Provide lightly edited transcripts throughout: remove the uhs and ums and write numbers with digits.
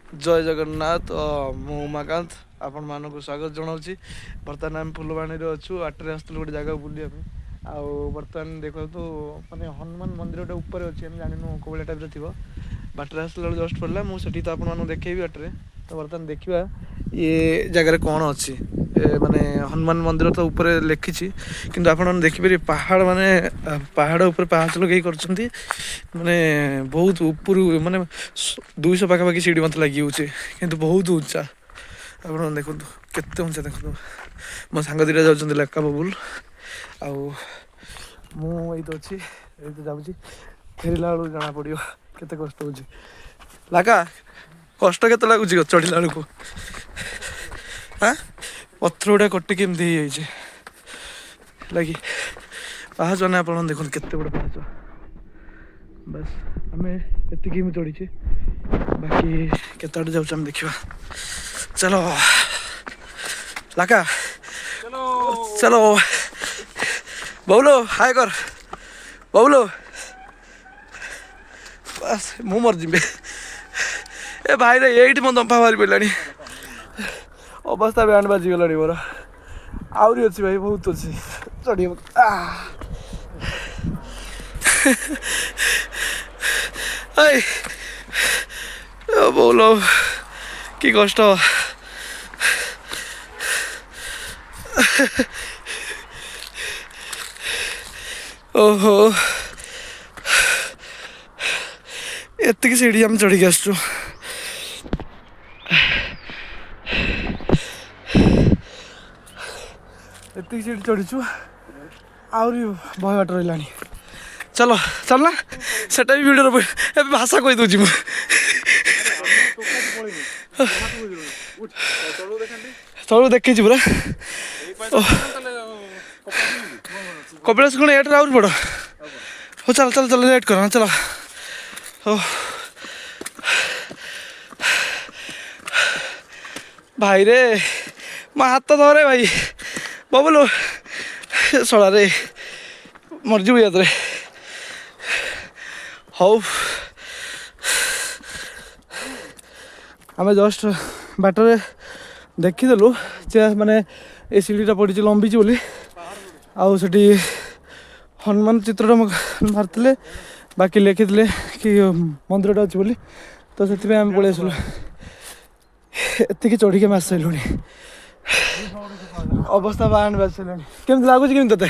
जय जगन्नाथ मु उमाकांत आपण मानक स्वागत जनावि बर्तमान आम फुलवाणी अच्छु आटे आसलु गोटे जगह बुलाया आउ बर्तमान देखो माने हनुमान मंदिर गोटे ऊपर अच्छे जानू कौ टाइप थी बाटर आसला जस्ट पड़ा मुझे तो आपको देखी बाटे तो बर्तमान देखा ये जगार कौन अच्छी माने हनुमान मंदिर तो ऊपर लिखी कि आप देखिपारे पहाड़ माने पहाड़ ऊपर पाहाच लगे कर माने बहुत ऊपर माने 200 पाखापाखि सीढ़ी मत लगी कि बहुत उच्चा आप देखो केते उच्चा देखो मो सांग दीटा जाऊँ लेका बबुल आउ तो अच्छी तो जाऊँगी फेरला बेलू जना पड़ो केते कष्ट हो लाका कष्ट के लगुच चढ़ला बेलू हाँ पथर गुड़ा कटिक एमती लगी पाहाच मैंने आप देखो केते बड़ पाहाच बस आम एतिकी चढ़ी बाकी केत जाऊँ देखा चलो लाका चलो चलो बबुलो हाय कर बबुलो बस मु मर जी ए भाई रे ये मो दंफा बाहरी पड़ा अवस्था बैंड बाजी गला मोर आहरी अच्छी भाई बहुत अच्छी चढ़ी बोलो कि कष्ट ओहो एतिक सीढ़ी आम चढ़ी आसचु एतिक सीढ़ी चढ़ीचु आहरी भय बाट रहा चलो चलना सेटा भी वीडियो ए भाषा कही दूची तलू देखी पूरा कपिलास कौन एट आउट पड़ हो चल चल चल लेट कर चलो हो भाई रे मो हाथ धरे भाई बबुलू सड़ा रे मरजू याद रे हौ आम जस्ट बाटर देखीदेलु माने ये सीढ़ीटा पड़ी लंबी बोली आउ सेठी हनुमान चित्रटा मारते बाकी लिखिले कि मंदिरटा अच्छी बोली तो से आम पलि आसलु एतिक चढ़ी आम आस सारूँ अवस्था बाहर बाज सारे केमती लगुच केमी ते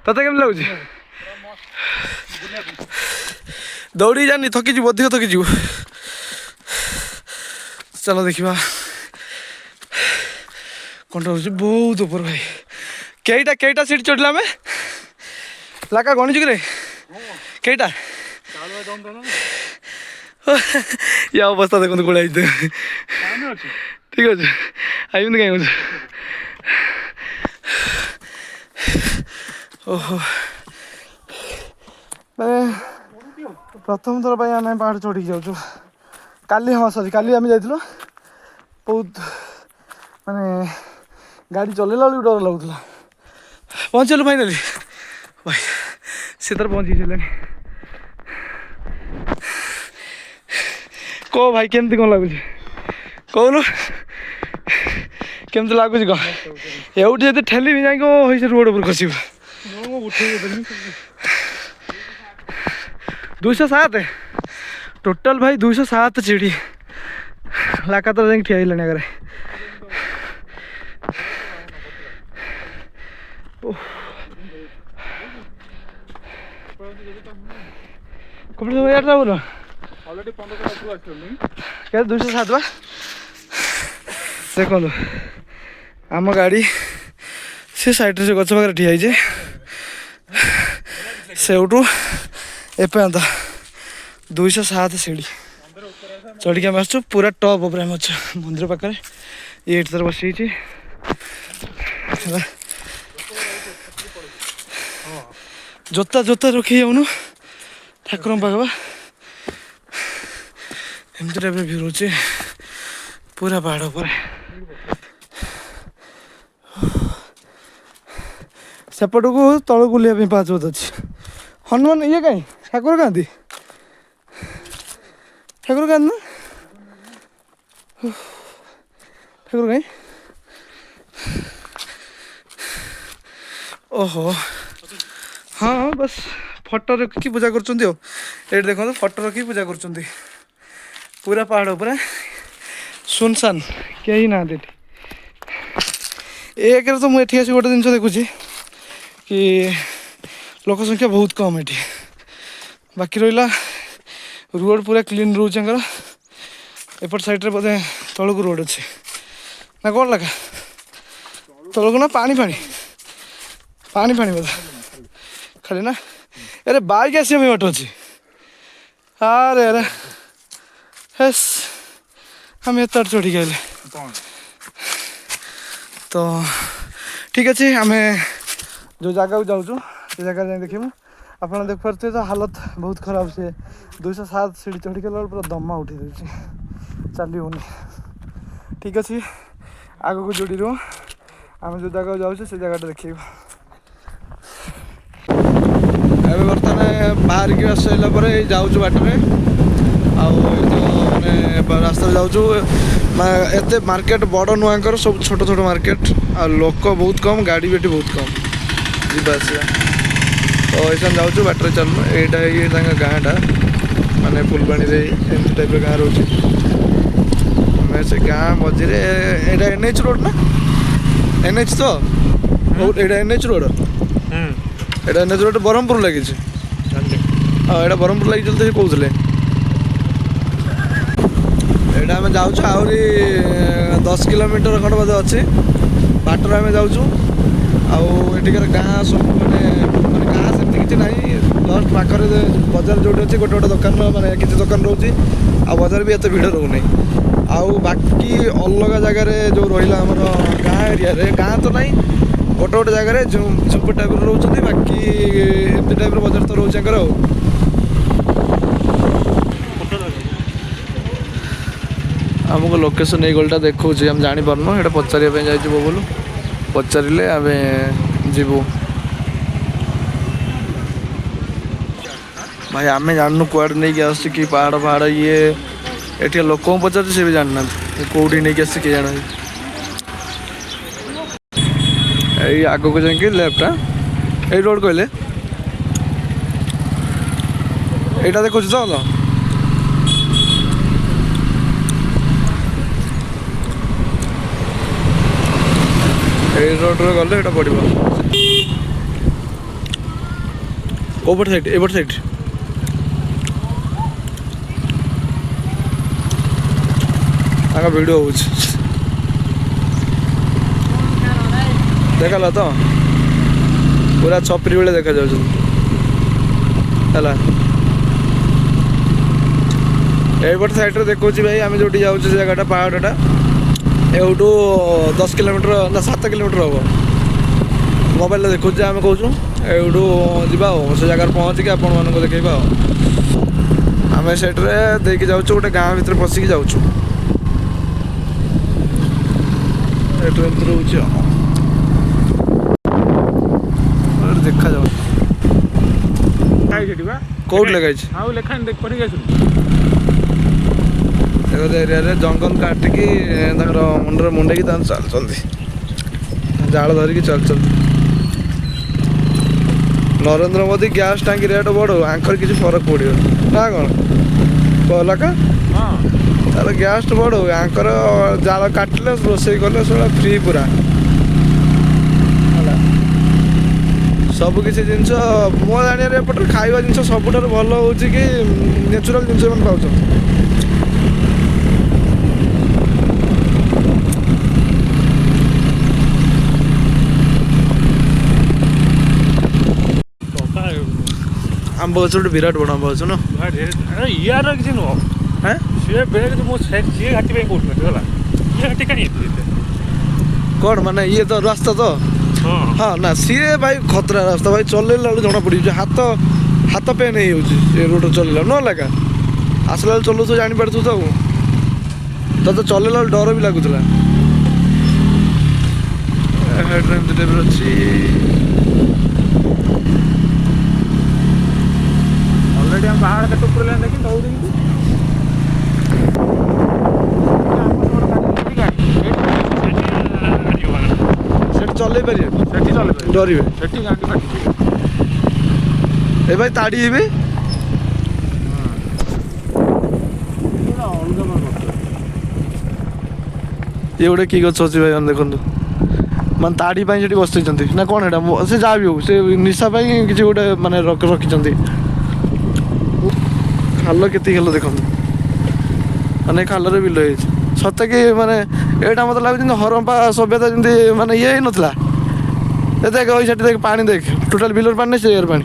केमती लगुच दौड़ी जानी थकीजु अधिक थकीजु चलो देखा कौन बहुत ऊपर भाई कईटा कईटा सीट चढ़ला में लाका गणी चुके कईटा या अवस्था देखो गोड़ा ठीक अच्छे आईमती कहीं ओहो मैं प्रथम थर पर आम पहाड़ चढ़ी जाऊँ काली हाँ सरी काली आम जाइल बहुत माने गाड़ी चलैला बेलू डर लगुला पहुँचलु फाइनाली भाई से तर पहुँची सारे कह भाई केमती कौन लगुच कहलु केमती लगुच कह एवटी जब ठेली भी जाए रोड पर खस 207 टोटल भाई 207 सीढ़ी लाका तो जाए ठिया अगर बोलो ऑलरेडी 15 क्या 207 बा देखो आम गाड़ी से साइड से गच पाखे ठिया सेठू एपर्यंत 207 सीढ़ी चढ़ी आम आसु पूरा टॉप उपर आम अच्छे मंदिर पाखे ये तर बस जोता जोता रखी जाऊनु ठाकुर पाखबा एमती टाइप भ्यू रोचे पूरा पहाड़ पर सेपट को तल बुलाया पाँच बहुत अच्छी हनुमान ये कहीं ठाकुर क्या ठाकुर क्या ଠାକୁର କାହିଁ ଓହୋ ହଁ ବସ୍ ଫଟୋ ରଖିକି ପୂଜା କରୁଛନ୍ତି ଆଉ ଏଇଠି ଦେଖନ୍ତୁ ଫଟୋ ରଖିକି ପୂଜା କରୁଛନ୍ତି ପୁରା ପାହାଡ଼ ଉପରେ ସୁନସାନ କେହି ନାହାନ୍ତି ଏଠି ଏକରେ ତ ମୁଁ ଏଠି ଆସି ଗୋଟେ ଜିନିଷ ଦେଖୁଛି କି ଲୋକ ସଂଖ୍ୟା ବହୁତ କମ୍ ଏଠି ବାକି ରହିଲା ରୋଡ଼ ପୁରା କ୍ଲିନ୍ ରହୁଛି ତାଙ୍କର ଏପଟ ସାଇଡ଼୍ରେ ବୋଧେ ତଳକୁ ରୋଡ଼ ଅଛି ନା କ'ଣ ଲାଗା ତଳକୁ ନା ପାଣି ପାଣି ପାଣି ପାଣି ବୋଧେ ଖାଲି ନା ଆରେ ବାଇକ୍ ଆସିବା ପାଇଁ ବାଟ ଅଛି ଆରେ ଆରେ ହେସ୍ ଆମେ ଏତେ ବାଟ ଚଢ଼ିକି ଆଇଲେ ତ ଠିକ୍ ଅଛି ଆମେ ଯେଉଁ ଜାଗାକୁ ଯାଉଛୁ ସେ ଜାଗାରେ ଯାଇ ଦେଖିବୁ ଆପଣ ଦେଖିପାରୁଥିବେ ତ ହାଲତ ବହୁତ ଖରାପ ସେ 207 ସିଡ଼ି ଚଢ଼ିକି ଗଲା ବେଳକୁ ପୁରା ଦମା ଉଠେଇ ଦେଉଛି ଚାଲି ହେଉନି ଠିକ୍ ଅଛି ଆଗକୁ ଯୋଡ଼ି ରୁହ ଆମେ ଯେଉଁ ଜାଗାକୁ ଯାଉଛୁ ସେ ଜାଗାଟା ଦେଖିବୁ ଏବେ ବର୍ତ୍ତମାନ ବାହାରିକି ଆସିଲା ପରେ ଏଇ ଯାଉଛୁ ବାଟରେ ଆଉ ଏ ଯେଉଁ ମାନେ ରାସ୍ତାରେ ଯାଉଛୁ ଏତେ ମାର୍କେଟ ବଡ଼ ନୂଆଙ୍କର ସବୁ ଛୋଟ ଛୋଟ ମାର୍କେଟ ଆଉ ଲୋକ ବହୁତ କମ୍ ଗାଡ଼ି ବି ଏଠି ବହୁତ କମ୍ ଯିବା ଆସିବା ତ ଏଇସବୁ ଯାଉଛୁ ବାଟରେ ଚାଲୁନୁ ଏଇଟା ଇଏ ତାଙ୍କ ଗାଁଟା ମାନେ ଫୁଲବାଣୀରେ ଏମିତି ଟାଇପ୍ର ଗାଁ ରହୁଛି ଆମେ ସେ ଗାଁ ମଝିରେ ଏଇଟା NH ରୋଡ଼ ନା NH ତ ଏଇଟା NH ରୋଡ଼ ଏଇଟା NH ରୋଡ଼ ବ୍ରହ୍ମପୁର ଲାଗିଛି ହଁ ଏଇଟା ବ୍ରହ୍ମପୁର ଲାଗିଛି ତ ସେ କହୁଥିଲେ ଏଇଟା ଆମେ ଯାଉଛୁ ଆହୁରି 10 କିଲୋମିଟର ଖଣ୍ଡ ବୋଧେ ଅଛି ବାଟରେ ଆମେ ଯାଉଛୁ ଆଉ ଏଠିକାର ଗାଁ ସବୁ ମାନେ ଗାଁ ସେମିତି କିଛି ନାହିଁ ଜଷ୍ଟ ପାଖରେ ବଜାର ଯେଉଁଠି ଅଛି ଗୋଟେ ଗୋଟେ ଦୋକାନ ମାନେ କିଛି ଦୋକାନ ରହୁଛି ଆଉ ବଜାର ବି ଏତେ ଭିଡ଼ ରହୁନି ଆଉ ବାକି ଅଲଗା ଜାଗାରେ ଯେଉଁ ରହିଲା ଆମର ଗାଁ ଏରିଆରେ ଗାଁ ତ ନାହିଁ ଗୋଟେ ଗୋଟେ ଜାଗାରେ ଯେଉଁ ଝୁମ୍ପୁର ଟାଇପ୍ର ରହୁଛନ୍ତି ବାକି ଏମିତି ଟାଇପ୍ର ବଜାର ତ ରହୁଛି ତାଙ୍କର ଆଉ ଆମକୁ ଲୋକେସନ୍ ଏଇ ଗଳିଟା ଦେଖାଉଛି ଆମେ ଜାଣିପାରୁନୁ ସେଇଟା ପଚାରିବା ପାଇଁ ଯାଇଛୁ ବୋବଲୁ ପଚାରିଲେ ଆମେ ଯିବୁ ଭାଇ ଆମେ ଜାଣିନୁ କୁଆଡ଼େ ନେଇକି ଆସୁଛି କି ପାହାଡ଼ ପାହାଡ଼ ଇଏ ଏଠି ଲୋକଙ୍କୁ ପଚାରୁଛୁ ସେ ବି ଜାଣିନାହାନ୍ତି କେଉଁଠି ନେଇକି ଆସିଛି କିଏ ଜାଣନ୍ତି ଏଇ ଆଗକୁ ଯାଇକି ଲେଫ୍ଟ ଏଇ ରୋଡ଼ କହିଲେ ଏଇଟା ଦେଖୁଛୁ ତ ଏଇ ରୋଡ଼ରେ ଗଲେ ଏଇଟା ପଡ଼ିବ କୋଉପଟ ସାଇଡ଼୍ ଏପଟ ସାଇଡ଼୍ ତାଙ୍କ ଭିଡ଼ିଓ ହେଉଛି ଦେଖାଲା ତ ପୁରା ଛପରି ବେଳେ ଦେଖାଯାଉଛନ୍ତି ହେଲା ଏଇପଟ ସାଇଡ଼୍ରେ ଦେଖାଉଛି ଭାଇ ଆମେ ଯେଉଁଠି ଯାଉଛୁ ସେ ଜାଗାଟା ପାହାଡ଼ଟା ଏଇଠୁ 10 କିଲୋମିଟର ନା 7 କିଲୋମିଟର ହେବ ମୋବାଇଲରେ ଦେଖୁଛୁ ଆମେ କହୁଛୁ ଏଇଠୁ ଯିବା ଆଉ ସେ ଜାଗାରେ ପହଞ୍ଚିକି ଆପଣମାନଙ୍କୁ ଦେଖେଇବା ଆଉ ଆମେ ସେଇଠିରେ ଦେଇକି ଯାଉଛୁ ଗୋଟେ ଗାଁ ଭିତରେ ପଶିକି ଯାଉଛୁ ଏଇଠୁ ଏମିତି ରହୁଛି ଆଉ ଦେଖାଯାଉଛି କୋଉଠି ଲେଖା ହେଇଛି ଆଉ ଲେଖାନି ଦେଖ ପଢିକି ଆସିଲୁ ଏରିଆରେ ଜଙ୍ଗଲ କାଟିକି ତାଙ୍କର ମୁଣ୍ଡରେ ମୁଣ୍ଡେଇକି ତାଙ୍କୁ ଚାଲୁଛନ୍ତି ଜାଳ ଧରିକି ଚାଲୁଛନ୍ତି ନରେନ୍ଦ୍ର ମୋଦି ଗ୍ୟାସ୍ ଟାଙ୍କି ରେଟ୍ ବଢ଼ୁ ଆଙ୍କର କିଛି ଫରକ ପଡ଼ିବ ନା କ'ଣ କହିଲା କା ହଁ ତାହେଲେ ଗ୍ୟାସ୍ ବଢ଼ୁ ଆଙ୍କର ଜାଳ କାଟିଲେ ରୋଷେଇ କଲେ ସେଗୁଡ଼ା ଫ୍ରି ପୁରା ହେଲା ସବୁକିଛି ଜିନିଷ ମୋ ଜାଣିବାରେ ଏପଟରେ ଖାଇବା ଜିନିଷ ସବୁଠାରୁ ଭଲ ହେଉଛି କି ନ୍ୟାଚୁରାଲ୍ ଜିନିଷ ସେମାନେ ପାଉଛନ୍ତି ଆମ୍ବ ଗଛ ଗୋଟେ ବିରାଟ ବଡ଼ ଆମ୍ବ ଗଛ ନା ଇୟାର କିଛି ନୁହଁ ହଁ ସିଏ ବେଗ ମୁଁ ସିଏ ଘାଟି ପାଇଁ କହୁଥିଲି ହେଲା ଇଏ ଘାଟି କାହିଁ କ'ଣ ମାନେ ଇଏ ତ ରାସ୍ତା ତ ହଁ ନା ସିଏ ଭାଇ ଖତରା ରାସ୍ତା ଭାଇ ଚଲେଇଲା ବେଳକୁ ଜଣା ପଡ଼ିଯାଉଛି ହାତ ପେନ୍ ହେଇଯାଉଛି ଏ ରୋଡ଼ରେ ଚଲେଇଲା ନ ଲାଗା ଆସିଲା ବେଳେ ଚଲାଉଛୁ ଜାଣିପାରୁଛୁ ତ ଆଉ ତତେ ଚଲେଇଲା ବେଳେ ଡର ବି ଲାଗୁଥିଲା ଏମିତି ଟାଇପ୍ର ଅଛି ଅଲରେଡ଼ି ଆମେ ପାହାଡ଼ କେତେ ଉପରେ ଦେଖିକି ଦୌଡ଼ିକି ଚଲେଇ ପାରିବେ ସେଠି ଚଲେଇ ଡରିବେ ସେଠି ଗାଣ୍ଡି ଫାଟିଯିବ। ଏ ଭାଇ ତାଡ଼ି ହେବି ଅଲଗା ଇଏ ଗୋଟେ କି ଗଛ ଅଛି ଭାଇ ମାନେ ଦେଖନ୍ତୁ ମାନେ ତାଡ଼ି ପାଇଁ ସେଠି ବସିଛନ୍ତି ନା କ'ଣ ଏଇଟା ସେ ଯାହା ବି ହଉ ସେ ନିଶା ପାଇଁ କିଛି ଗୋଟେ ମାନେ ରଖିଛନ୍ତି ଖାଲ କେତିକି ଖାଲ ଦେଖନ୍ତୁ ମାନେ ଖାଲରେ ବିଲ ହେଇଛି ସତେ କି ମାନେ ଏଇଟା ମୋତେ ଲାଗୁଛି ଯେମିତି ହରପ୍ପା ସଭ୍ୟତା ଯେମିତି ମାନେ ଇଏ ହେଇନଥିଲା ଏ ଦେଖ ଭାଇ ସେଠି ଦେଖ ପାଣି ଦେଖ ଟୋଟାଲ୍ ବିଲର ପାଣି ନାହିଁ ସେ ଏର ପାଣି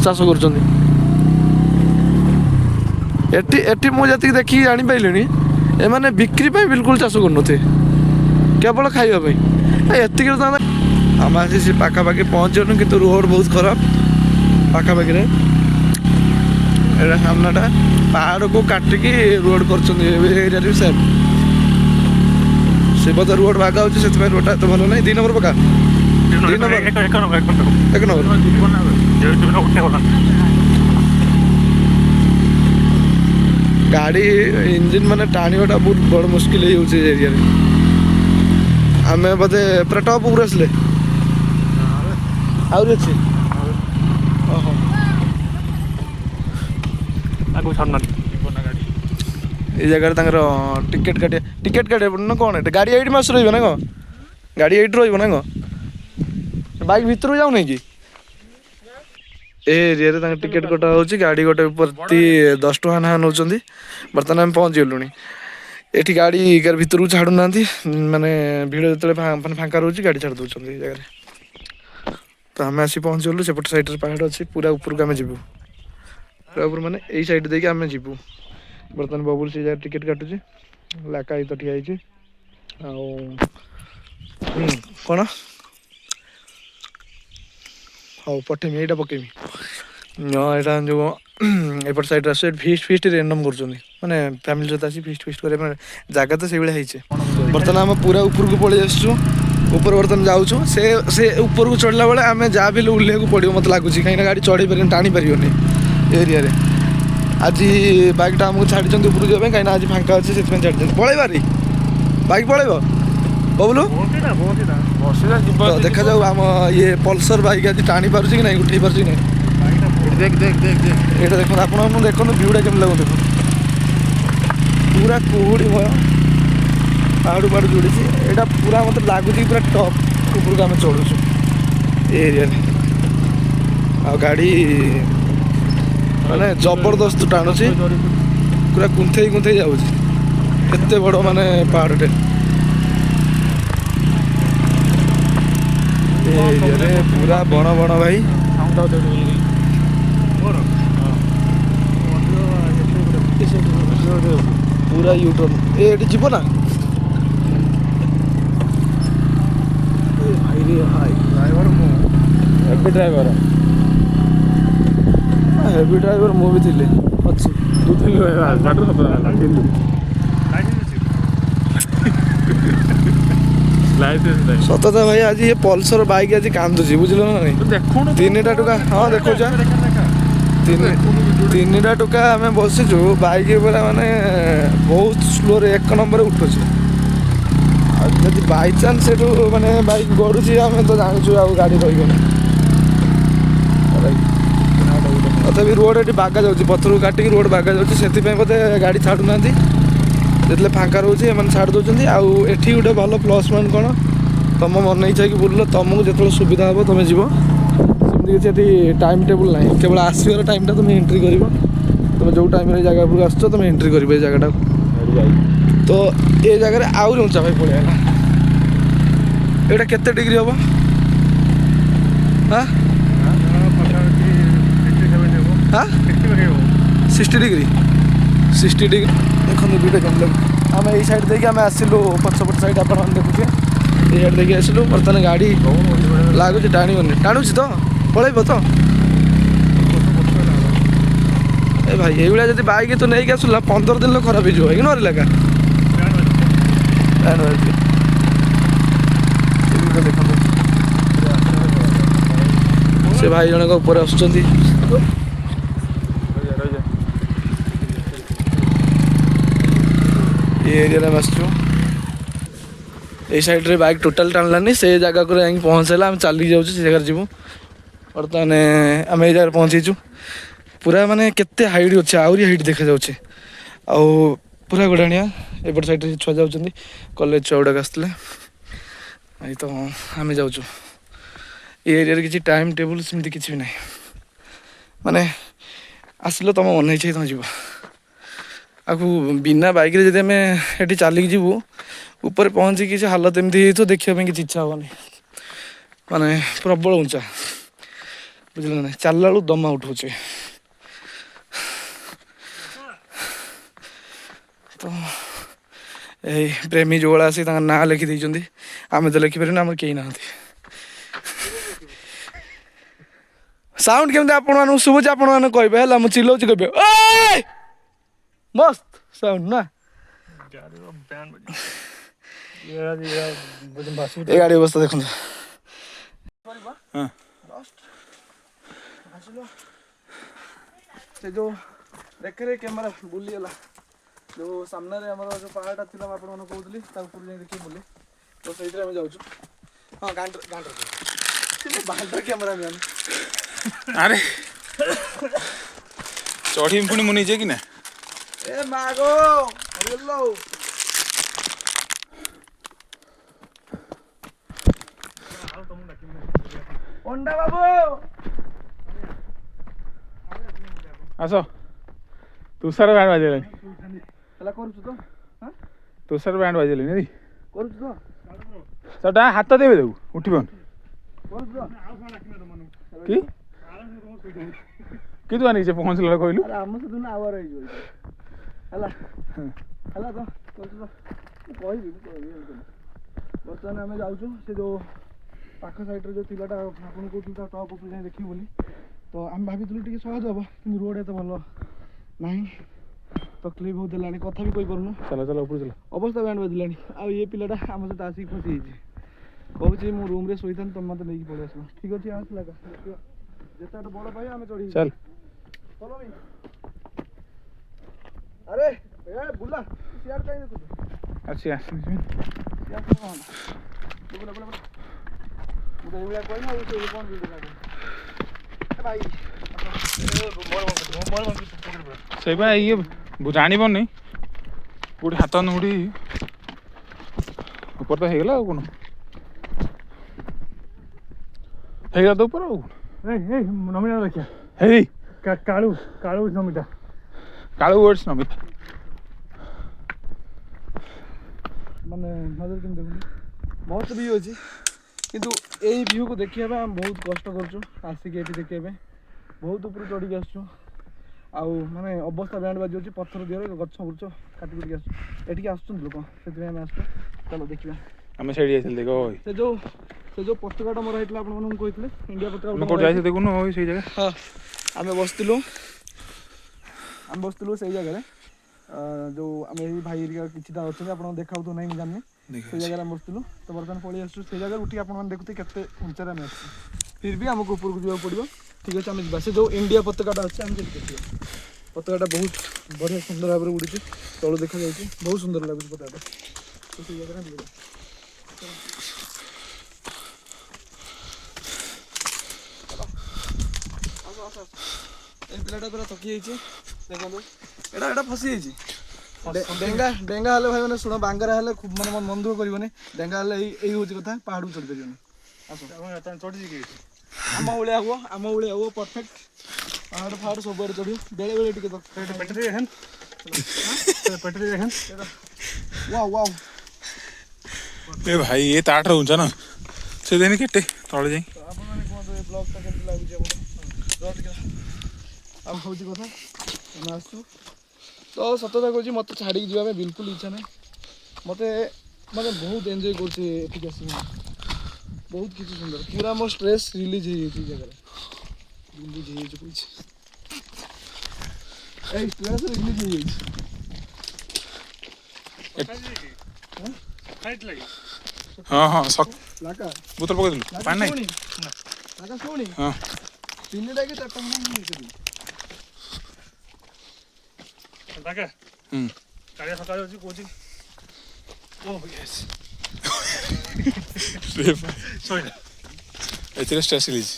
ଚାଷ କରୁଛନ୍ତି ଏଠି ଏଠି ମୁଁ ଯେତିକି ଦେଖିକି ଜାଣିପାରିଲିଣି ଏମାନେ ବିକ୍ରି ପାଇଁ ବିଲକୁଲ ଚାଷ କରୁନଥିବେ କେବଳ ଖାଇବା ପାଇଁ ଏତିକି ତ ଆମେ ଆସି ସେ ପାଖାପାଖି ପହଞ୍ଚିଗଲୁ କିନ୍ତୁ ରୋଡ଼ ବହୁତ ଖରାପ ପାଖାପାଖିରେ ଏଇଟା ସାମ୍ନାଟା ପାହାଡ଼କୁ କାଟିକି ରୋଡ଼ କରୁଛନ୍ତି ଏରିଆରେ ବି ସେମ୍ ସେ ବୋଧେ ରୋଡ଼ ବାଗା ହେଉଛି ସେଥିପାଇଁ ରୋଡ଼ଟା ଏତେ ଭଲ ନାହିଁ 2 ନମ୍ବର ପକା 2 ନମ୍ବର 1 ନମ୍ବର ଗାଡ଼ି ଇଞ୍ଜିନ୍ ମାନେ ଟାଣିବାଟା ବହୁତ ବଡ଼ ମୁସ୍କିଲ ହେଇଯାଉଛି ଏ ଏରିଆରେ ଆମେ ବୋଧେ ପୁରା ଟପ୍ ଉପରୁ ଆସିଲେ ଆହୁରି ଅଛି ଓହୋ ଆଗକୁ ଛାଡୁନାହାନ୍ତି এই জায়গায় তাঙ্কর টিকেট কাটিয়া পড়ে না কোণ এটা গাড়ি এইটি মাস রহবে না কম গাড়ি এইটি রহব না কম বাইক ভিতরକୁ যাଉନି କି ଏ ଏରିଆରେ ତାଙ୍କ ଟିକେଟ୍ କଟା ହେଉଛି ଗାଡ଼ି ଗୋଟେ ପ୍ରତି 10 ଟଙ୍କା ଲେଖା ନେଉଛନ୍ତି ବର୍ତ୍ତମାନ ଆମେ ପହଞ୍ଚିଗଲୁଣି ଏଠି ଗାଡ଼ି ଭିତରକୁ ଛାଡ଼ୁନାହାନ୍ତି ମାନେ ଭିଡ଼ ଯେତେବେଳେ ମାନେ ଫାଙ୍କା ରହୁଛି ଗାଡ଼ି ଛାଡ଼ି ଦେଉଛନ୍ତି ଏ ଜାଗାରେ ତ ଆମେ ଆସି ପହଞ୍ଚିଗଲୁ ସେପଟ ସାଇଡ଼୍ରେ ପାହାଡ଼ ଅଛି ପୁରା ଉପରକୁ ଆମେ ଯିବୁ ପୁରା ଉପରୁ ମାନେ ଏଇ ସାଇଡ଼୍ ଦେଇକି ଆମେ ଯିବୁ ବର୍ତ୍ତମାନ ବବୁଲ ସେ ଜାଗାରେ ଟିକେଟ୍ କାଟୁଛି ଲାକା ତ ଠିଆ ହେଇଛି ଆଉ କ'ଣ ହଉ ପଠେଇମି ଏଇଟା ପକେଇମି ଏଇଟା ଯେଉଁ ଏପଟ ସାଇଡ଼୍ରେ ଆସୁ ଏଠି ଫିଷ୍ଟ ରେଣ୍ଡମ୍ କରୁଛନ୍ତି ମାନେ ଫ୍ୟାମିଲି ସହିତ ଆସି ଫିଷ୍ଟ କରିବା ପାଇଁ ଜାଗା ତ ସେଇଭଳିଆ ହେଇଛି ବର୍ତ୍ତମାନ ଆମେ ପୁରା ଉପରକୁ ପଳେଇ ଆସିଛୁ ଉପରେ ବର୍ତ୍ତମାନ ଯାଉଛୁ ସେ ଉପରକୁ ଚଢ଼ିଲା ବେଳେ ଆମେ ଯାହା ବି ହେଲେ ଓହ୍ଲେଇବାକୁ ପଡ଼ିବ ମୋତେ ଲାଗୁଛି କାହିଁକିନା ଗାଡ଼ି ଚଢ଼େଇ ପାରିବନି ଟାଣି ପାରିବନି ଏରିଆରେ ଆଜି ବାଇକ୍ଟା ଆମକୁ ଛାଡ଼ିଛନ୍ତି ଉପରକୁ ଯିବା ପାଇଁ କାହିଁକିନା ଆଜି ଫାଙ୍କା ଅଛି ସେଥିପାଇଁ ଛାଡ଼ିଛନ୍ତି ପଳେଇବାରି ବାଇକ୍ ପଳେଇବ ବବୁଲୁ ଦେଖାଯାଉ ଆମ ଇଏ ପଲ୍ସର ବାଇକ୍ ଆଜି ଟାଣି ପାରୁଛି କି ନାହିଁ ଉଠେଇ ପାରୁଛି କି ନାହିଁ ଏଇଟା ଦେଖନ୍ତୁ ଆପଣ ଦେଖନ୍ତୁ ଭିଉଟା କେମିତି ଲାଗୁଛି ଦେଖନ୍ତୁ ପୁରା କୁହୁଡ଼ିମୟ ପାହାଡ଼ ଯୋଡ଼ିଛି ଏଇଟା ପୁରା ମୋତେ ଲାଗୁଛି ପୁରା ଟପ୍ ଉପରକୁ ଆମେ ଚଢ଼ୁଛୁ ଏ ଏରିଆରେ ଆଉ ଗାଡ଼ି ମାନେ ଜବରଦସ୍ତ ଟାଣୁଛି ପୁରା କୁନ୍ଥେଇ ଯାଉଛି ଏତେ ବଡ଼ ମାନେ ପାହାଡ଼ଟେ ଏ ଏରିଆରେ ପୁରା ବଣ ଭାଇ ପୁରା ୟୁଟର୍ନ ଏଠି ଯିବ ନା ହେଭି ଡ୍ରାଇଭର ମୁଁ ବି ଥିଲି ଅଛି ସତତା ଭାଇ ଆଜି ଏ ପଲ୍ସର ବାଇକ୍ ଆଜି କାନ୍ଦୁଛି ବୁଝିଲ ନା ନାଇଁ 3ଟା ଟଙ୍କା ହଁ ଦେଖୁଛ 3ଟା ଟଙ୍କା ଆମେ ବସିଛୁ ବାଇକ୍ ପୁରା ମାନେ ବହୁତ ସ୍ଲୋରେ 1 ନମ୍ବରରେ ଉଠୁଛି ଆଉ ଯଦି ବାଇଚାନ୍ସ ସେଠୁ ମାନେ ବାଇକ୍ ଗଡ଼ୁଛି ଆମେ ତ ଜାଣିଛୁ ଆଉ ଗାଡ଼ି ରହିବନି ତଥାପି ରୋଡ଼ ଏଠି ବାଗା ଯାଉଛି ପଥରକୁ କାଟିକି ରୋଡ଼ ବାଗା ଯାଉଛି ସେଥିପାଇଁ ବୋଧେ ଗାଡ଼ି ଛାଡ଼ୁନାହାନ୍ତି ଯେତେବେଳେ ଫାଙ୍କା ରହୁଛି ଏମାନେ ଛାଡ଼ି ଦେଉଛନ୍ତି ଆଉ ଏଠି ଗୋଟେ ଭଲ ପ୍ଲସ୍ ପଏଣ୍ଟ କ'ଣ ତୁମ ମନ ଇଚ୍ଛା କି ବୁଲିଲ ତୁମକୁ ଯେତେବେଳେ ସୁବିଧା ହେବ ତୁମେ ଯିବ ସେମିତି କିଛି ଏଠି ଟାଇମ୍ ଟେବୁଲ୍ ନାହିଁ କେବଳ ଆସିବାର ଟାଇମ୍ଟା ତୁମେ ଏଣ୍ଟ୍ରି କରିବ ତୁମେ ଯେଉଁ ଟାଇମ୍ରେ ଏ ଜାଗା ଉପରକୁ ଆସୁଛ ତୁମେ ଏଣ୍ଟ୍ରି କରିବ ଏ ଜାଗାଟାକୁ ତ ଏ ଜାଗାରେ ଆହୁରି ଉଞ୍ଚା ଭାଇ ପଳେଇଗଲା ଏଇଟା କେତେ ଡିଗ୍ରୀ ହେବ ହାଁ 60 ଡିଗ୍ରୀ ଦେଖନ୍ତୁ ଭିଡ଼ିଓ କେମିତି ଲାଗୁଛି ଆମେ ଏଇ ସାଇଡ଼୍ ଦେଇକି ଆମେ ଆସିଲୁ ପଛପଟ ସାଇଡ଼୍ ଆପଣମାନେ ଦେଖୁଥିବେ ଏଇ ସାଇଡ଼୍ ଦେଇକି ଆସିଲୁ ବର୍ତ୍ତମାନ ଗାଡ଼ି ଲାଗୁଛି ଟାଣୁଛି ତ ପଳେଇବ ତ ଏ ଭାଇ ଏଇଭଳିଆ ଯଦି ବାଇକ୍ ତୁ ନେଇକି ଆସିଲା 15 ଦିନରେ ଖରାପ ହେଇଯିବ ଇଗ୍ନୋର ଲେଖା ଦେଖନ୍ତୁ ସେ ଭାଇ ଜଣଙ୍କ ଉପରେ ଆସୁଛନ୍ତି ଏ ଏରିଆରେ ଆମେ ଆସିଛୁ এই ସାଇଡ଼୍ରେ ବାଇକ୍ ଟୋଟାଲ୍ ଟାଣିଲାନି। ସେ ଜାଗାକୁ ଯାଇକି ପହଞ୍ଚାଇଲା। ଆମେ ଚାଲିକି ଯାଉଛୁ ସେ ଜାଗାରେ ଯିବୁ। ବର୍ତ୍ତମାନ ଆମେ ଏଇ ଜାଗାରେ ପହଞ୍ଚିଛୁ। ପୁରା ମାନେ କେତେ ହାଇଟ୍ ଅଛି, ଆହୁରି ହାଇଟ୍ ଦେଖାଯାଉଛି। ଆଉ ପୁରା ଗଡ଼ାଣିଆ। ଏପଟ ସାଇଡ଼୍ରେ ଛୁଆ ଯାଉଛନ୍ତି, କଲେଜ ଛୁଆ ଗୁଡ଼ାକ ଆସିଥିଲେ। ଏଇ ତ ଆମେ ଯାଉଛୁ। ଏ ଏରିଆରେ କିଛି ଟାଇମ୍ ଟେବୁଲ୍ ସେମିତି କିଛି ବି ନାହିଁ। ମାନେ ଆସିଲ ତମ ମନ ଇଚ୍ଛା ତମେ ଯିବ। ଆଉ ବିନା ବାଇକ୍ରେ ଯଦି ଆମେ ଏଠି ଚାଲିକି ଯିବୁ, ଉପରେ ପହଞ୍ଚିକି କିଛି ହାଲତ ଏମିତି ହେଇଯାଇଥିବ, ଦେଖିବା ପାଇଁ କିଛି ଇଚ୍ଛା ହେବନି। ମାନେ ପ୍ରବଳ ଉଞ୍ଚା, ବୁଝିଲ ନା? ଚାଲିଲା ବେଳକୁ ଦମା ଉଠୁଛି। ତ ଏଇ ପ୍ରେମୀ ଯୁଗଳ ଆସି ତାଙ୍କ ନାଁ ଲେଖିଦେଇଛନ୍ତି। ଆମେ ତ ଲେଖିପାରିବୁନି, ଆମର କେହି ନାହାନ୍ତି। ସାଉଣ୍ଡ କେମିତି ଆପଣମାନଙ୍କୁ ଶୁଭୁଛି ଆପଣମାନେ କହିବେ ହେଲା। ମୁଁ ଚିଲଉଛି କହିବେ ଓଏ। ମସ୍ତ ସାଉଣ୍ଡ ନା? ଏ ଗାଡ଼ି ଅବସ୍ଥା ଦେଖନ୍ତୁ। ସେ ଯୋଉ ଦେଖରେ କ୍ୟାମେରା ବୁଲିଗଲା। ଯୋଉ ସାମ୍ନାରେ ଆମର ଯୋଉ ପାହାଡ଼ଟା ଥିଲା, ମୁଁ ଆପଣମାନଙ୍କୁ କହୁଥିଲି, ତା ଉପରକୁ ଯାଇ ଦେଖିକି ବୁଲି। ତ ସେଇଥିରେ ଆମେ ଯାଉଛୁ। ହଁ ଗାଣ୍ଡର କ୍ୟାମେରା ମ୍ୟାନ୍। ଆରେ ଚଢ଼ିବି ପୁଣି ମୁଁ ନିଜେ କି ନା? ଏ ମାଗୋ ହରିଲୋ। ପଣ୍ଡା ବାବୁ ଆସ, ତୁଷାର ବ୍ୟାଣ୍ଡ ବାଜିଲାଣି। ହେଲା କରୁଛୁ ତ? ହଁ ତୁଷାର ବ୍ୟାଣ୍ଡ ବାଜିଲାଣି ନାଇଁ? କରୁଛୁ ତ? ସେଟା ହାତ ଦେବେ ଦେବୁ ଉଠିବନି କରୁଛୁ ତ? କି କି ତୁ ଆଣିକି ସେ ପହଞ୍ଚିଲା କହିଲୁ? ଆରେ ଆମ ସହିତ ନା ଆୱାର ହେଇଯିବ ହେଲା। ହେଲା ତ? କରୁଛୁ ତ? ମୁଁ କହିବି ବର୍ତ୍ତମାନ ଆମେ ଯାଉଛୁ ସେ ଯୋଉ ପାଖ ସାଇଡ଼୍ରେ ଯୋଉ ଥିଲାଟା ଆପଣଙ୍କୁ କହୁଥିଲି ତା ଟପ୍ ଉପରେ ଯାଇ ଦେଖିବୁ ବୋଲି। ତ ଆମେ ଭାବିଥିଲୁ ଟିକେ ସହଜ ହେବ, କିନ୍ତୁ ରୋଡ଼ ଏତେ ଭଲ ନାହିଁ। ତକଲିଫ ବହୁତ ହେଲାଣି, କଥା ବି କହିପାରୁନୁ। ଚାଲ ଚାଲ ଉପରୁ ଚାଲ। ଅବସ୍ଥା ବ୍ୟାଣ୍ଡ ବାଜିଲାଣି। ଆଉ ଇଏ ପିଲାଟା ଆମ ସହିତ ଆସିକି ଖସି ହେଇଛି। କହୁଛି ମୁଁ ରୁମ୍ରେ ଶୋଇଥାନ୍ତି, ତମେ ମୋତେ ନେଇକି ପଳେଇ ଆସିବ। ଠିକ୍ ଅଛି ଆସିଲା ଦେଖିବା, ଯେତେ ବାଟ ବଡ଼ ପାଇବା ଆମେ ଚଢ଼ିବୁ। ଚାଲ ଚଲୋ ଭାଇ। ଆରେ ଏ ବୁଲା ସିଆଡ଼େ କାହିଁ ଦେଖୁଛୁ? ଆସି ଆସି ସିଆଡ଼େ କ'ଣ ବୁଲା ବୁଲା ବୁଲା। ମୁଁ ତ ଏଇଭଳିଆ କହିନି ଆଉ ସେ କ'ଣ ଭିଡ଼ିଓ ଲାଗେ ଭାଇ। ସେଇପା ଇଏ ଜାଣିବନି କୋଉଠି ହାତ ନୁଡ଼ି ଉପରେ ତ ହେଇଗଲା ଆଉ କ'ଣ ହେଇଗଲା ତ ଉପରେ ଆଉ ନମିତା ଦେଖିଆ। ହେଇ କାଳୁ କାଳୁ ନମିତା। କାଳୁ ୱେଟ୍ସ ନମିତା। ମାନେ ନଜର କେମିତି ଦେଖୁଛୁ? ବହୁତ ଭିୟୁ ଅଛି, କିନ୍ତୁ ଏଇ ଭିୟୁକୁ ଦେଖିବା ପାଇଁ ଆମେ ବହୁତ କଷ୍ଟ କରୁଛୁ ଆସିକି ଏଠି ଦେଖିବା ପାଇଁ। ବହୁତ ଉପରୁ ଚଢ଼ିକି ଆସୁଛୁ। ଆଉ ମାନେ ଅବସ୍ଥା ବ୍ୟାଣ୍ଡ ବାଜି ଅଛି। ପଥର ଦିହରେ ଗଛ ବୁଛ କାଟି କୁଟିକି ଆସୁଛୁ। ଏଠିକି ଆସୁଛନ୍ତି ଲୋକ, ସେଥିପାଇଁ ଆମେ ଆସୁଛୁ। ଚାଲ ଦେଖିବା। ଆମେ ସେଇଠି ଯାଇଥିଲେ ଦେଖ ଭାଇ। ସେ ଯୋଉ ପତାକାଟା ମରା ହେଇଥିଲା ଆପଣମାନଙ୍କୁ କହିଥିଲେ, ଇଣ୍ଡିଆ ପତାକା ଆମେ ଗୋଟେ କୋଉଠି ମରା ଯାଇଥିଲେ ହେଇଛି। ଦେଖୁନୁ ଭାଇ ସେଇ ଜାଗା। ହଁ ଆମେ ବସିଥିଲୁ ସେଇ ଜାଗାରେ। ଯୋଉ ଆମେ ଏଇ ଭାଇ ହେରିକା କିଛିଟା ଅଛନ୍ତି, ଆପଣଙ୍କୁ ଦେଖାଉଥିବ ନାହିଁ ମୁଁ ଜାଣିନି। ସେଇ ଜାଗାରେ ଆମେ ବସିଥିଲୁ। ତ ବର୍ତ୍ତମାନ ପଳେଇ ଆସୁଛୁ ସେଇ ଜାଗାରୁ ଉଠିକି ଆପଣମାନେ ଦେଖୁଥିବେ କେତେ ଉଞ୍ଚାରେ ଆମେ ଆସିଛୁ। ଫିର୍ ବି ଆମକୁ ଉପରକୁ ଯିବାକୁ ପଡ଼ିବ। ଠିକ୍ ଅଛି ଆମେ ଯିବା। ସେ ଯୋଉ ଇଣ୍ଡିଆ ପତାକାଟା ଅଛି ଆମେ ସେଠି ଦେଖିବା। ପତାକାଟା ବହୁତ ବଢ଼ିଆ ସୁନ୍ଦର ଭାବରେ ଉଡ଼ିଛି, ତଳୁ ଦେଖାଯାଉଛି। ବହୁତ ସୁନ୍ଦର ଲାଗୁଛି ପତାକାଟା। ତ ସେଇ ଜାଗାରେ ଆମେ ଯିବା। ଏଇ ପିଲାଟା ପୁରା ଥକି ଯାଇଛି ଦେଖନ୍ତୁ। ଏଇଟା ଫସି ଯାଇଛି। ଡେଙ୍ଗା ହେଲେ ଭାଇ ମାନେ ଶୁଣ, ବାଙ୍ଗରା ହେଲେ ମାନେ ମନ ଦୁଃଖ କରିବନି। ଡେଙ୍ଗା ହେଲେ ଏଇ ହେଉଛି କଥା, ପାହାଡ଼କୁ ଚଢ଼ି ପାରିବନି। ଆସ ଚଢ଼ିଛି ଆମ ଭଳିଆ ହୁଅ ପରଫେକ୍ଟ। ପାହାଡ଼ ଫାହାଡ଼ ସବୁଆଡ଼େ ଚଢ଼ିବ। ବେଳେ ବେଳେ ଟିକେ ପେଟରେ ଦେଖେନ୍। ୱାଓ ଏ ଭାଇ ଏ ତାଠାରୁ ଉଞ୍ଚା ନା, ସେ ଦେନି କେଟେ ତଳେ ଯାଇ। ତ ଆପଣମାନେ କୁହନ୍ତୁ ଏ ବ୍ଲଗ୍ଟା କେମିତି ଲାଗୁଛି ଆପଣଙ୍କୁ? ଆଉ ହେଉଛି କଥା, ଆମେ ଆସୁଛୁ। ତ ସତ କଥା କହୁଛି, ମୋତେ ଛାଡ଼ିକି ଯିବା ପାଇଁ ବିଲକୁଲ ଇଚ୍ଛା ନାହିଁ। ମୋତେ ମାନେ ବହୁତ ଏନ୍ଜୟ କରୁଛି ଏଠିକି ଆସିକି। ବହୁତ କିଛି ସୁନ୍ଦର, ପୁରା ମୋ ଷ୍ଟ୍ରେସ୍ ରିଲିଜ୍ ହେଇଯାଇଛି ଏଇ ଜାଗାରେ। ରିଲିଜ୍ ହେଇଯାଇଛି କହୁଛି, ଏଇ ଷ୍ଟ୍ରେସ୍ ରିଲିଜ୍ ହେଇଯାଇଛି। ହଁ ଲାକା ବୋତଲ ପକେଇଦେଲୁ ପାଣି ନାହିଁ। ଶୁଣି ହଁ ତିନିଟା କି ଚାରିଟା ଖଣ୍ଡେ ମୁଁ ନେଇଥିଲି। କାଳିଆ ସକାଳେ ଅଛି କହୁଛି। ଓ ୟେସ୍ रे ଭାଇ ସଇଲା ଏଥିରେ ଷ୍ଟ୍ରେସ୍ ରିଲିଜ୍।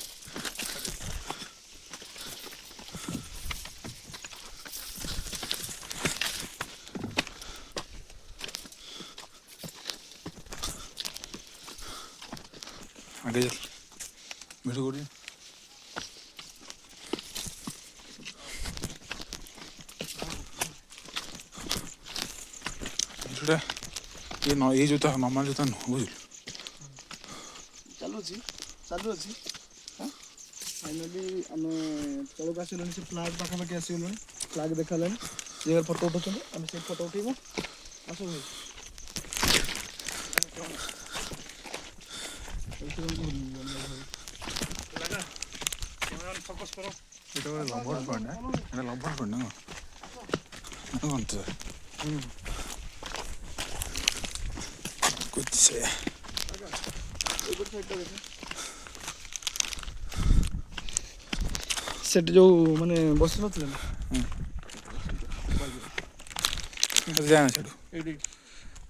आगे चल वीडियो करिए। ସେଟା ଇଏ ନ ଏଇ ଜୋତା ନର୍ମାଲ ଜୋତା ନୁହଁ ବୁଝିଲୁ। ଚାଲୁଅଛି ଚାଲୁଅଛି। ଫାଇନାଲି ଆମେ ତଳକୁ ଆସିଗଲୁଣି, ସେ ଫ୍ଲାଗ୍ ପାଖାପାଖି ଆସିଗଲୁଣି। ଫ୍ଲାଗ୍ ଦେଖାହେଲାଣି, ଯେ ଫଟୋ ଉଠାଉଛନ୍ତି, ଆମେ ସେ ଫଟୋ ଉଠାଇବୁ। ଆସ ଭାଇ। ଫୋକସ୍ କର। এটা ଗୋଟେ ଲଭର ପଏଣ୍ଟ ନା, এটা ଲଭର ପଏଣ୍ଟ ନା କଣ ତ कुछ से ସେଠି ଯୋଉ ମାନେ ବସି ନଥିଲେ ନା, जाना छाड़ू ଏଇଠି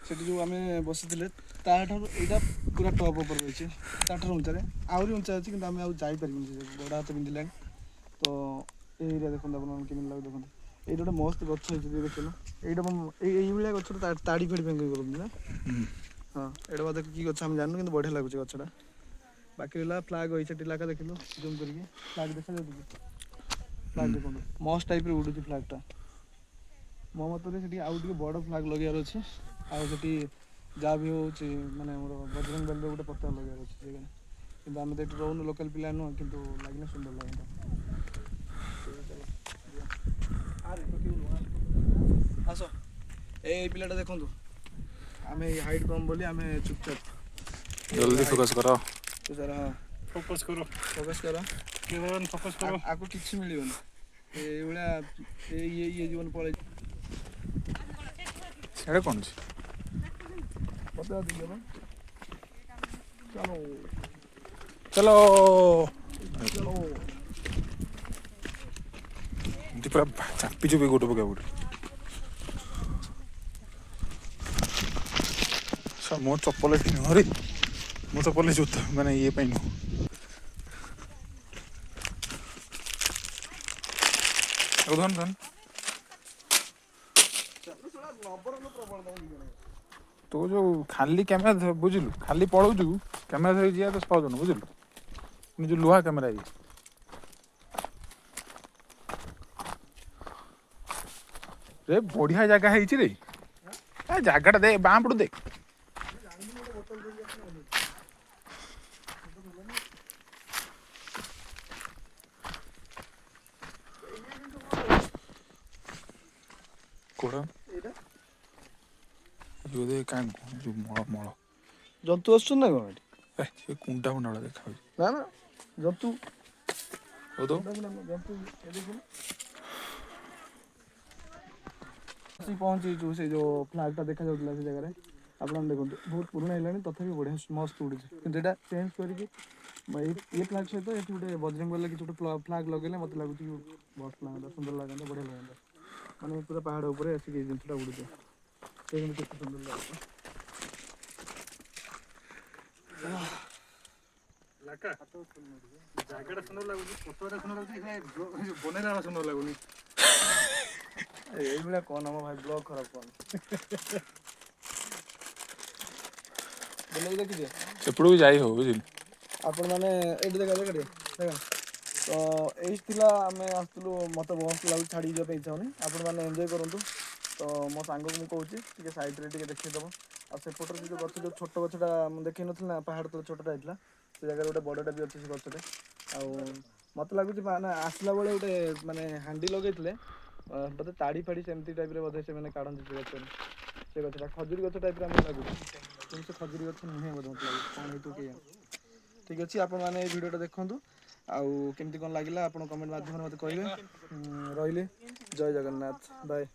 ସେଠି ଯୋଉ ଆମେ ବସିଥିଲେ ତାଠାରୁ ଏଇଟା ପୁରା ଟପ୍ ଉପରେ ରହିଛି। ତାଠାରୁ ଉଞ୍ଚାରେ ଆହୁରି ଉଞ୍ଚା ଅଛି, କିନ୍ତୁ ଆମେ ଆଉ ଯାଇପାରିବୁନି। ସେ ଗୋଡ଼ ହାତ ବିନ୍ଧିଲାଣି। ତ ଏଇ ଏରିଆ ଦେଖନ୍ତୁ ଆପଣମାନେ କେମିତି ଲାଗୁଛି ଦେଖନ୍ତୁ। ଏଇଟା ଗୋଟେ ମସ୍ତ ଗଛ ହେଇଛି, ଟିକେ ଦେଖିଲ। ଏଇଟା ଏଇଭଳିଆ ଗଛରେ ତାଡ଼ି ଫାଡ଼ି ଫେଙ୍ଗି କରନ୍ତି ନା। ହଁ, ଏଇଟା ବୋଧେ କି ଗଛ ଆମେ ଜାଣିନୁ, କିନ୍ତୁ ବଢ଼ିଆ ଲାଗୁଛି ଗଛଟା। ବାକି ରହିଲା ଫ୍ଲାଗ୍ ହୋଇ ସେଠି ଲାକା ଦେଖିଲୁ ଜୁମ୍ କରିକି। ଫ୍ଲାଗ୍ ଦେଖାଯାଉଛି କି? ଫ୍ଲାଗ୍ ଦେଖନ୍ତୁ ମସ୍ତ ଟାଇପ୍ର ଉଡ଼ୁଛି ଫ୍ଲାଗ୍ଟା। ମୋ ମତରେ ସେଠି ଆଉ ଟିକେ ବଡ଼ ଫ୍ଲାଗ୍ ଲଗେଇବାର ଅଛି। ଆଉ ସେଠି ଯାହା ବି ହେଉଛି ମାନେ ଆମର ବଜରଙ୍ଗବାଲିର ଗୋଟେ ପତାକା ଲଗେଇବାର ଅଛି ଜାଗାରେ। କିନ୍ତୁ ଆମେ ତ ଏଠି ରହୁନୁ, ଲୋକାଲ୍ ପିଲା ନୁହଁ, କିନ୍ତୁ ଲାଗିଲେ ସୁନ୍ଦର ଲାଗନ୍ତା। ଆସ ଏଇ ପିଲାଟା ଦେଖନ୍ତୁ, ଆମେ ହାଇଟ୍ କମ୍ ବୋଲି ଆମେ ଚୁପଚାପ। जल्दी फोकस करो। ତୁ ସାର ହଁ ଫୋକସ୍ କର। ଫୋକସ୍ କର। ଫୋକସ୍ କର। ଆକୁ କିଛି ମିଳିବନି। ଏଇଭଳିଆ ଇଏ ଜୀବନ ପଳେଇ ସେଟା କ'ଣ ଅଛି? ପତା ଦେଇଦେବ। ଚାଲୋ चलो ଚାଲୋ। ଏମିତି ପୁରା ଚାପି ଚୁପି ଗୋଟେ ପକେଇବା ଗୋଟେ। ମୋ ଚପଲ ଏଠି ନୁହଁ ରେ, ମୋ ଚପଲ ଜୋତା ମାନେ ଇଏ ପାଇଁ ନୁହଁ। ଧନ ଧନ ତୁ ଯୋଉ ଖାଲି କ୍ୟାମେରା ବୁଝିଲୁ, ଖାଲି ପଳଉଛୁ କ୍ୟାମେରା ଧରି ଯିବା ତ ସହଜ ନୁହଁ ବୁଝିଲୁ। ଯୋଉ ଲୁହା କ୍ୟାମେରା ଇଏ ରେ ବଢିଆ ଜାଗା ହେଇଛି ରେ। ଜାଗାଟା ଦେ, ବାଁ ପଟୁ ଦେ। କୋଉଟା ଯୋଉ କାଇଁ ଯୋଉ ମଳ ଜନ୍ତୁ ଆସୁଛନ୍ତି ନା କ'ଣ ଏଠି? ସେ କୁଣ୍ଡା ଫୁଣ୍ଡା ଭଳିଆ ଦେଖାଯାଉଛି। ନା ନା ଜନ୍ତୁ ହଉ ତ ଜନ୍ତୁ ଆସିକି ପହଞ୍ଚିଛୁ ସେ ଯୋଉ ଫ୍ଲାଗଟା ଦେଖାଯାଉଥିଲା ସେ ଜାଗାରେ। ଆପଣମାନେ ଦେଖନ୍ତୁ, ବହୁତ ପୁରୁଣା ହେଲାଣି, ତଥାପି ବଢ଼ିଆ ମସ୍ତ ଉଡ଼ୁଛି। କିନ୍ତୁ ଏଇଟା ଚେଞ୍ଜ କରିକି ଇଏ ଫ୍ଲାଗ୍ ସହିତ ଏଠି ଗୋଟେ ବଜରଙ୍ଗବାଲିର କିଛି ଗୋଟେ ଫ୍ଲାଗ୍ ଲଗେଇଲେ ମୋତେ ଲାଗୁଛି ମସ୍ତ ଲାଗନ୍ତା, ସୁନ୍ଦର ଲାଗନ୍ତା, ବଢ଼ିଆ ଲାଗନ୍ତା। ମାନେ ପୁରା ପାହାଡ଼ ଉପରେ ଆସିକି ଏଇ ଜିନିଷଟା ଉଡ଼ୁଛି। ଦେଖନ୍ତୁ କେତେ ସୁନ୍ଦର ଲାଗୁଛି। ଜାଗାଟା ସୁନ୍ଦର ଲାଗୁଛି, ଫଟୋଟା ସୁନ୍ଦର ଲାଗୁଛି, ବନେଇଲା ବେଳ ସୁନ୍ଦର ଲାଗୁନି। ଏଇଭଳିଆ କହନା ମୋ ଭାଇ, ବ୍ଲଗ୍ ଖରାପ କହନା। ଦେଖିଦିଅ ସେପଟକୁ ଯାଇ ହବ ବୁଝିଲୁ। ଆପଣମାନେ ଏଇଠି ଦେଖ ତ ଏଇଠି ଥିଲା ଆମେ ଆସିଥିଲୁ। ମୋତେ ବସ୍ ଲାଗୁଛି ଛାଡ଼ିକି ଯିବା ପାଇଁ ଇଚ୍ଛା ହେଉନି। ଆପଣମାନେ ଏନ୍ଜୟ କରନ୍ତୁ। ତ ମୋ ସାଙ୍ଗକୁ ମୁଁ କହୁଛି ଟିକେ ସାଇଡ଼୍ରେ ଟିକେ ଦେଖେଇଦେବ। ଆଉ ସେପଟରେ ସେ ଯେଉଁ ଗଛ, ଯେଉଁ ଛୋଟ ଗଛଟା ମୁଁ ଦେଖେଇ ନଥିଲି ନା, ପାହାଡ଼ ତଳେ ଛୋଟଟା ହେଇଥିଲା, ସେ ଜାଗାରେ ଗୋଟେ ବଡ଼ଟା ବି ଅଛି ସେ ଗଛରେ। ଆଉ ମୋତେ ଲାଗୁଛି ମାନେ ଆସିଲା ବେଳେ ଗୋଟେ ମାନେ ହାଣ୍ଡି ଲଗେଇଥିଲେ, ବୋଧେ ତାଡ଼ି ଫାଡ଼ି ସେମିତି ଟାଇପ୍ର ବୋଧେ ସେମାନେ କାଢ଼ନ୍ତି ସେ ଗଛରୁ। ସେ ଗଛଟା ଖଜୁରୀ ଗଛ ଟାଇପ୍ର ଆମକୁ ଲାଗୁଛି, କିନ୍ତୁ ସେ ଖଜୁରୀ ଗଛ ନୁହେଁ ବୋଧେ ମୋତେ ଲାଗୁଛି। କ'ଣ ହେଇଥିବ କେଜାଣି। ଠିକ୍ ଅଛି, ଆପଣମାନେ ଏଇ ଭିଡ଼ିଓଟା ଦେଖନ୍ତୁ। ଆଉ କେମିତି କ'ଣ ଲାଗିଲା ଆପଣ କମେଣ୍ଟ ମାଧ୍ୟମରେ ମୋତେ କହିବେ। ରହିଲି, ଜୟ ଜଗନ୍ନାଥ, ବାଏ।